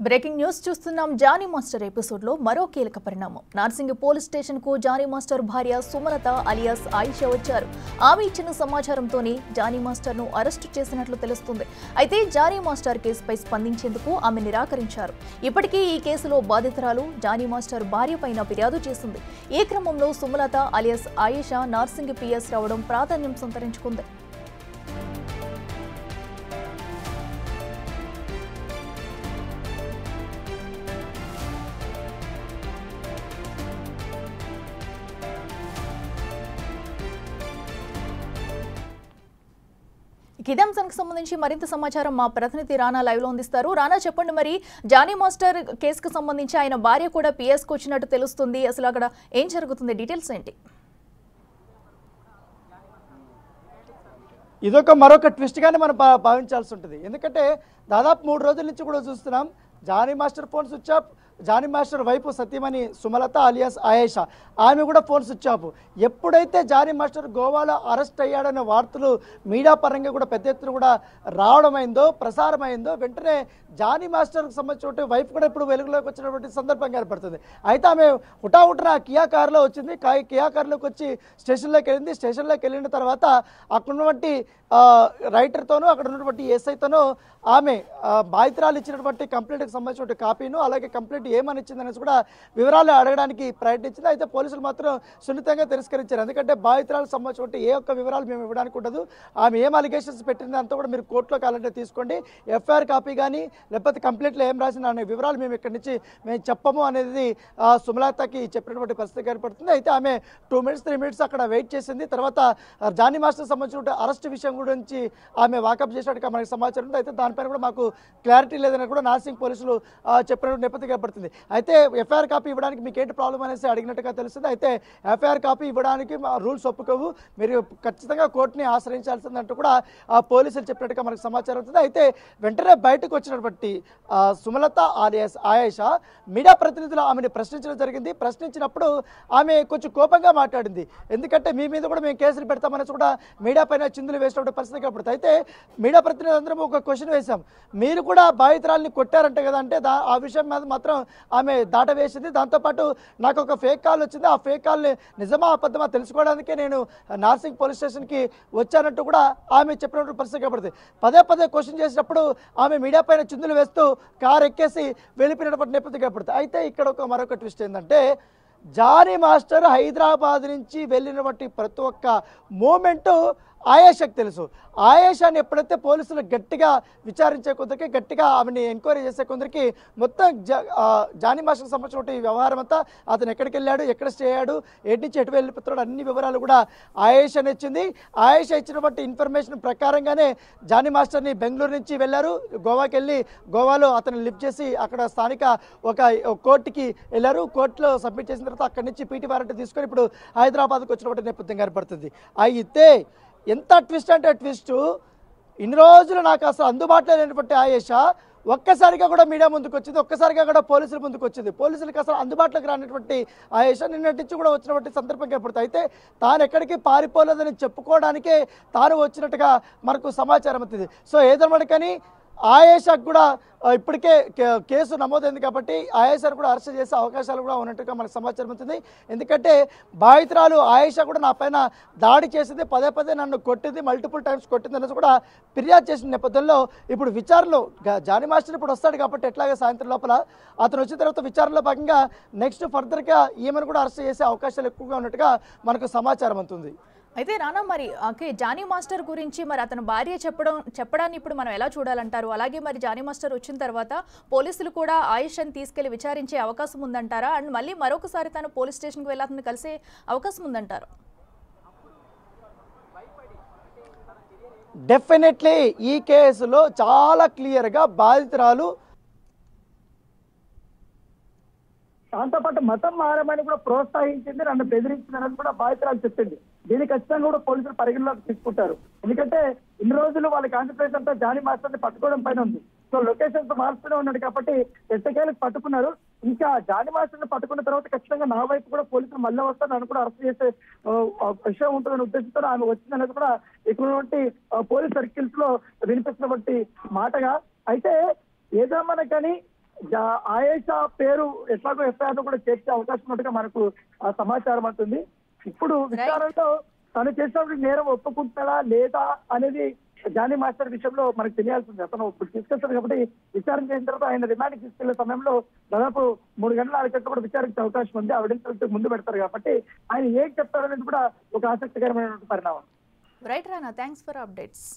Breaking news చూస్తున్నాం. Jani master episode లో మరో కీలక పరిణామం. నార్సింగి పోలీస్ స్టేషన్ కు జానీ మాస్టర్ భార్య సుమలత అలియాస్ ఆయిషా వచ్చారు. ఆమె ఇచ్చిన సమాచారంతోనే జానీ మాస్టర్ ను అరెస్టు చేసినట్లు తెలుస్తుంది. అయితే జానీ మాస్టర్ కేసుపై స్పందించేందుకు ఆమె నిరాకరించారు. ఇప్పటికీ ఈ కేసులో బాధితురాలు జానీ మాస్టర్ భార్య పైన ఫిర్యాదు చేసింది. ఈ క్రమంలో సుమలత అలియాస్ ఆయిషా నార్సింగి పిఎస్ రావడం ప్రాధాన్యం సంతరించుకుంది. ఇదే అంశానికి సంబంధించి మరింత సమాచారం మా ప్రతినిధి రానా లైవ్ లో అందిస్తారు. రానా, చెప్పండి, మరి జానీ మాస్టర్ కేసుకు సంబంధించి ఆయన భార్య కూడా పిఎస్ కు వచ్చినట్టు తెలుస్తుంది. అసలు అక్కడ ఏం జరుగుతుంది, డీటెయిల్స్ ఏంటి? ఇదొక మరొక ట్విస్ట్ గానే మనం భావించాల్సి ఉంటుంది. ఎందుకంటే దాదాపు 3 రోజుల నుంచి కూడా చూస్తున్నాం Jani master phone switch off, Jani master వైపు సతీమణి సుమలత అలియాస్ ఆయేషా ఆమె కూడా ఫోన్ స్విచ్ ఆఫ్. ఎప్పుడైతే జానీ మాస్టర్ గోవాలో అరెస్ట్ అయ్యాడనే వార్తలు మీడియా పరంగా కూడా పెద్ద ఎత్తున కూడా రావడమైందో, ప్రసారమైందో, వెంటనే జానీ మాస్టర్కి సంబంధించిన వైఫ్ కూడా ఇప్పుడు వెలుగులోకి వచ్చినటువంటి సందర్భం ఏర్పడుతుంది. అయితే ఆమె హుటాహుటిన కియా కారులో వచ్చింది. కియా కారులోకి వచ్చి స్టేషన్లోకి వెళ్ళింది. స్టేషన్లోకి వెళ్ళిన తర్వాత అక్కడ ఉన్నటువంటి రైటర్తోనూ అక్కడ ఉన్నటువంటి ఎస్ఐతోనూ ఆమె బాధితురాలు ఇచ్చినటువంటి కంప్లైంట్కి సంబంధించిన కాపీను, అలాగే కంప్లైంట్ ఏమని ఇచ్చిందనేసి కూడా వివరాలు అడగడానికి ప్రయత్నించింది. అయితే పోలీసులు మాత్రం సున్నితంగా తిరస్కరించారు. ఎందుకంటే బాధితురాలకు సంబంధించిన ఏ ఒక్క వివరాలు మేము ఇవ్వడానికి ఉండదు, ఆమె ఏం అలిగేషన్స్ పెట్టింది అంతా కూడా మీరు కోర్టులో కావాలంటే తీసుకోండి, ఎఫ్ఐఆర్ కాపీ కానీ లేకపోతే కంప్లైంట్లో ఏం రాసిన అనే వివరాలు మేము ఇక్కడి నుంచి మేము చెప్పము అనేది సుమలతకి చెప్పినటువంటి పరిస్థితి ఏర్పడుతుంది. అయితే ఆమె 2 minutes 3 minutes అక్కడ వెయిట్ చేసింది. తర్వాత జానీ మాస్టర్ సంబంధించిన అరెస్ట్ విషయం గురించి ఆమె వాకప్ చేసినట్టుగా మనకి సమాచారం ఉంది. అయితే దానిపైన కూడా మాకు క్లారిటీ లేదని కూడా నార్సింగ్ పోలీసులు చెప్పిన నేపథ్యం ఏర్పడుతుంది. అయితే ఎఫ్ఐఆర్ కాపీ ఇవ్వడానికి మీకు ఏంటి ప్రాబ్లం అనేసి అడిగినట్టుగా తెలుస్తుంది. అయితే ఎఫ్ఐఆర్ కాపీ ఇవ్వడానికి మా రూల్స్ ఒప్పుకోవు, మీరు ఖచ్చితంగా కోర్టుని ఆశ్రయించాల్సిందంటూ కూడా పోలీసులు చెప్పినట్టుగా మనకు సమాచారం అవుతుంది. అయితే వెంటనే బయటకు వచ్చినటువంటి సుమలత అలియాస్ ఆయేషా మీడియా ప్రతినిధులు ఆమెను ప్రశ్నించడం జరిగింది. ప్రశ్నించినప్పుడు ఆమె కొంచెం కోపంగా మాట్లాడింది. ఎందుకంటే మీ మీద కూడా మేము కేసులు పెడతామనేసి కూడా మీడియా పైన చిందులు వేసినటువంటి పరిస్థితి ఏర్పడుతుంది. అయితే మీడియా ప్రతినిధులు అందరం ఒక క్వశ్చన్ వేశాం, మీరు కూడా బాధితురాల్ని కొట్టారంటే కదా అంటే ఆ విషయం మీద మాత్రం ఆమె దాట వేసింది. దాంతోపాటు నాకు ఒక ఫేక్ కాల్ వచ్చింది, ఆ ఫేక్ కాల్ని నిజమా అబద్ధమా తెలుసుకోవడానికే నేను నార్సింగ్ పోలీస్ స్టేషన్కి వచ్చానంటూ కూడా ఆమె చెప్పినటువంటి పరిస్థితి ఏర్పడుతుంది. పదే క్వశ్చన్ చేసినప్పుడు ఆమె మీడియా పైన చిందులు వేస్తూ కారు ఎక్కేసి వెళ్ళిపోయినటువంటి నేపథ్యం ఏర్పడుతుంది. అయితే ఇక్కడ మరొక ట్విస్ట్ ఏంటంటే జానీ మాస్టర్ హైదరాబాద్ నుంచి వెళ్ళినటువంటి ప్రతి ఒక్క మూమెంటు ఆయేషాకి తెలుసు. ఆయేషాని ఎప్పుడైతే పోలీసులు గట్టిగా విచారించే కొందరికి, గట్టిగా ఆమెని ఎంక్వైరీ చేసే కొందరికి మొత్తం జానీ మాస్టర్కి సంబంధించిన ఈ వ్యవహారం అంతా, అతను ఎక్కడికి వెళ్ళాడు, ఎక్కడ స్టే అయ్యాడు, ఎటు నుంచి ఎటు వెళ్ళిపోతున్నాడు, అన్ని వివరాలు కూడా ఆయేషాని ఇచ్చింది. ఆయేషా ఇచ్చినటువంటి ఇన్ఫర్మేషన్ ప్రకారంగానే జానీ మాస్టర్ని బెంగళూరు నుంచి వెళ్ళారు, గోవాకి వెళ్ళి గోవాలో అతను లిఫ్ట్ చేసి అక్కడ స్థానిక ఒక కోర్టుకి వెళ్ళారు. కోర్టులో సబ్మిట్ చేసిన తర్వాత అక్కడి నుంచి పీటీ వారెంట్ తీసుకొని ఇప్పుడు హైదరాబాద్కి వచ్చినటువంటి నేపథ్యం ఏర్పడుతుంది. అయితే ఎంత ట్విస్ట్ అంటే ట్విస్ట్, ఇన్ని రోజులు నాకు అసలు అందుబాటులో లేనటువంటి ఆయేషా ఒక్కసారిగా కూడా మీడియా ముందుకు వచ్చింది, ఒక్కసారిగా కూడా పోలీసుల ముందుకు వచ్చింది. పోలీసులకు అసలు అందుబాటులోకి రానటువంటి ఆయేషా నిన్నటి నుంచి కూడా వచ్చినటువంటి సందర్భం ఏర్పడుతుంది. అయితే తాను ఎక్కడికి పారిపోలేదని చెప్పుకోవడానికే తాను వచ్చినట్టుగా మనకు సమాచారం అవుతుంది. సో ఏదన్నమాటకని ఆయేషాకు కూడా ఇప్పటికే కేసు నమోదైంది కాబట్టి ఆయేషాను కూడా అరెస్ట్ చేసే అవకాశాలు కూడా ఉన్నట్టుగా మనకు సమాచారం అవుతుంది. ఎందుకంటే బాధితురాలు ఆయేషా కూడా నా పైన దాడి చేసింది, పదే నన్ను కొట్టింది, మల్టిపుల్ టైమ్స్ కొట్టింది అనేసి కూడా ఫిర్యాదు చేసిన నేపథ్యంలో ఇప్పుడు విచారణలో జానీ మాస్టర్ ఇప్పుడు వస్తాడు కాబట్టి ఎట్లాగే సాయంత్రం లోపల అతను వచ్చిన తర్వాత విచారణలో భాగంగా నెక్స్ట్ ఫర్దర్గా ఈమెను కూడా అరెస్ట్ చేసే అవకాశాలు ఎక్కువగా ఉన్నట్టుగా మనకు సమాచారం అవుతుంది. అయితే రానా, మరి జానీ మాస్టర్ గురించి మరి అతని భార్య చెప్పడాన్ని ఇప్పుడు మనం ఎలా చూడాలంటారు? అలాగే మరి జానీ మాస్టర్ వచ్చిన తర్వాత పోలీసులు కూడా ఆయేషాని తీసుకెళ్లి విచారించే అవకాశం ఉందంటారా? అండ్ మళ్ళీ మరొకసారి తను పోలీస్ స్టేషన్కి వెళ్ళి అతను కలిసే అవకాశం ఉందంటారు? డెఫినెట్లీ ఈ కేసులో చాలా క్లియర్గా బాధితురాలు దాంతోపాటు మతం మారమని కూడా ప్రోత్సహించింది, నన్ను బెదిరించిందని కూడా బాధితురాలు చెప్పింది. దీన్ని ఖచ్చితంగా కూడా పోలీసులు పరిగణలోకి తీసుకుంటారు. ఎందుకంటే ఇన్ని రోజులు వాళ్ళ కాన్సన్ట్రేషన్ అంతా జానీ మాస్టర్ని పట్టుకోవడం పైన ఉంది. సో లొకేషన్స్ మారుస్తూనే ఉన్నాడు కాబట్టి ఎట్టకేలకు పట్టుకున్నారు. ఇంకా జానీ మాస్టర్ని పట్టుకున్న తర్వాత ఖచ్చితంగా నా వైపు కూడా పోలీసులు మళ్ళీ వస్తారు, నన్ను కూడా అరెస్ట్ చేసే విషయం ఉంటుందని ఉద్దేశంతో ఆమె వచ్చిందనేది కూడా ఇక్కడ పోలీస్ సర్కిల్స్ లో వినిపిస్తున్నటువంటి మాటగా. అయితే ఏదేమన్నా కానీ ఆయేషా పేరు ఎట్లాగో ఎఫ్ఐఆర్ కూడా చేర్చే అవకాశం ఉన్నట్టుగా మనకు సమాచారం అవుతుంది. ఇప్పుడు విచారణలో తను చేసినప్పుడు నేరం ఒప్పుకుంటాడా లేదా అనేది జానీ మాస్టర్ విషయంలో మనకు తెలియాల్సింది. అతను ఇప్పుడు తీసుకొస్తాడు కాబట్టి విచారణ చేసిన తర్వాత ఆయన రిమాండ్కి తీసుకెళ్లే సమయంలో దాదాపు 3 గంటల 6 గంటలు కూడా విచారించే అవకాశం ఉంది. ఎవిడెన్స్ ముందు పెడతారు కాబట్టి ఆయన ఏం చెప్తారనేది కూడా ఒక ఆసక్తికరమైనటువంటి పరిణామం. Right Rana, thanks for updates.